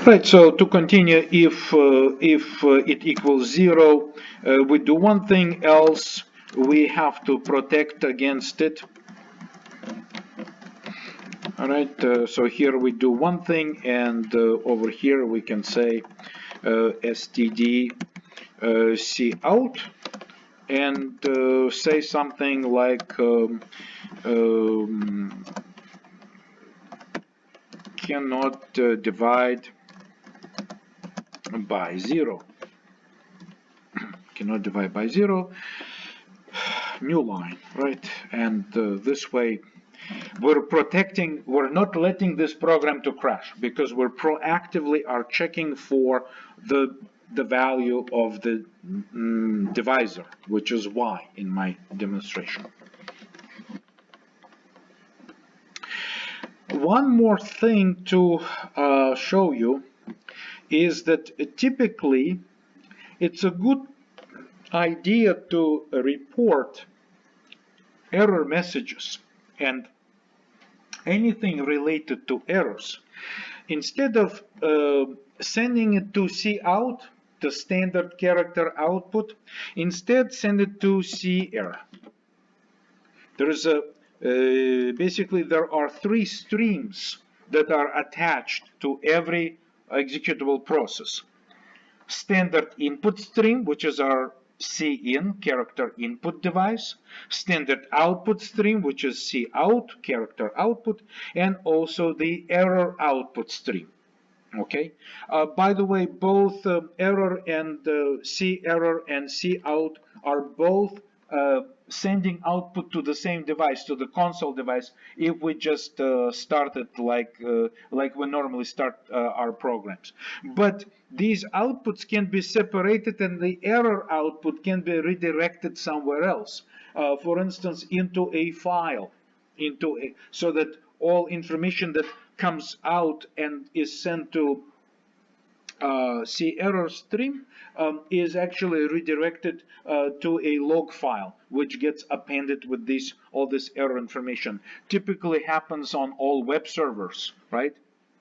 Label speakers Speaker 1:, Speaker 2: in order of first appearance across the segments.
Speaker 1: Right, so to continue, if it equals 0, we do one thing, else we have to protect against it. All right, so here we do one thing, and over here we can say std cout, and say something like cannot divide by 0. Cannot divide by 0, new line, right? And this way we're not letting this program to crash, because we're proactively are checking for the value of the divisor, which is y in my demonstration. One more thing to show you is that typically it's a good idea to report error messages and anything related to errors. Instead of sending it to cout, the standard character output, instead send it to cerr. There is a basically there are 3 streams that are attached to every executable process. Standard input stream, which is our cin, character input device, standard output stream, which is cout, character output, and also the error output stream. Okay. By the way, both error and cerr and cout are both sending output to the same device, to the console device, if we just started like we normally start our programs. But these outputs can be separated, and the error output can be redirected somewhere else. For instance, into a file, so that all information that comes out and is sent to cerr stream is actually redirected to a log file, which gets appended with all this error information. Typically happens on all web servers, right?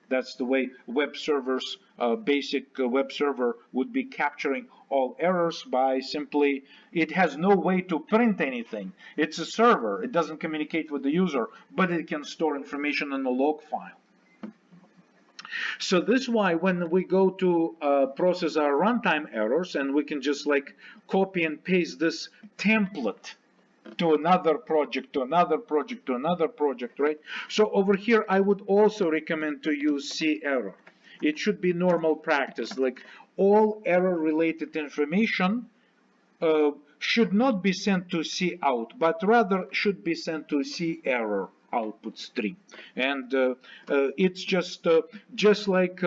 Speaker 1: That's the way web servers, basic web server would be capturing all errors by simply, it has no way to print anything. It's a server, it doesn't communicate with the user, but it can store information in a log file. So this is why when we go to process our runtime errors, and we can just like copy and paste this template to another project, to another project, to another project, right? So over here, I would also recommend to use cerr. It should be normal practice, like all error related information should not be sent to cout, but rather should be sent to cerr output stream. And it's just like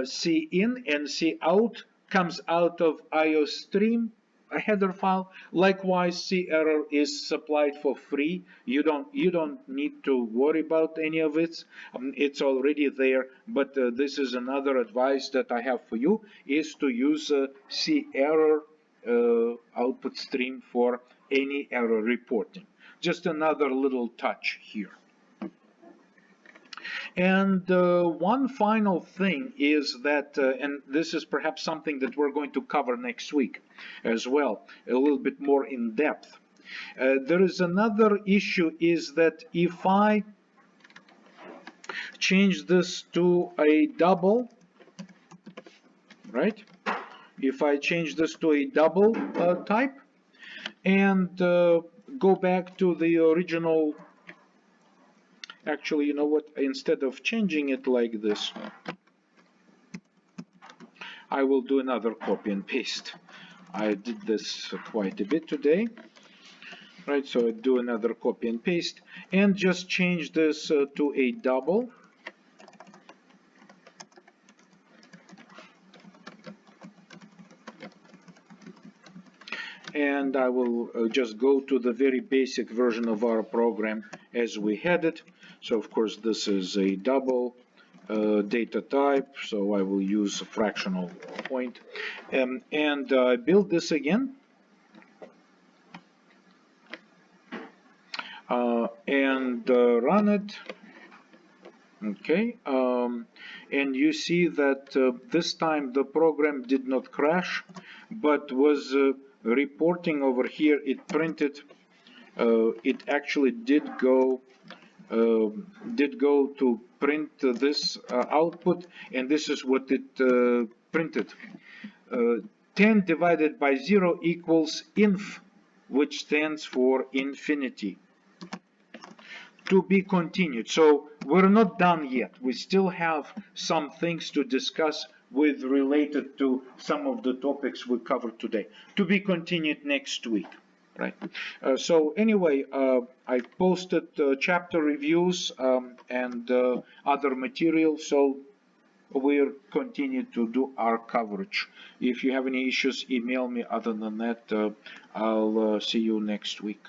Speaker 1: cin and cout comes out of IO stream, a header file. Likewise, cerr is supplied for free. You don't need to worry about any of it. It's already there. But this is another advice that I have for you, is to use cerr output stream for any error reporting. Just another little touch here. And one final thing is that, and this is perhaps something that we're going to cover next week as well, a little bit more in depth. There is another issue, is that if I change this to a double, right? If I change this to a double type and go back to the original, actually, you know what, instead of changing it like this, I will do another copy and paste. I did this quite a bit today, right? So I do another copy and paste and just change this to a double. And I will just go to the very basic version of our program as we had it. So of course this is a double data type, so I will use a fractional point, and build this again, and run it. Okay, and you see that this time the program did not crash, but was reporting over here. It printed. It actually did go to print this output, and this is what it printed. Uh, 10 divided by 0 equals inf, which stands for infinity. To be continued. So we're not done yet. We still have some things to discuss with related to some of the topics we covered today. To be continued next week. Right. So anyway, I posted chapter reviews and other material. So we'll continue to do our coverage. If you have any issues, email me. Other than that, I'll see you next week.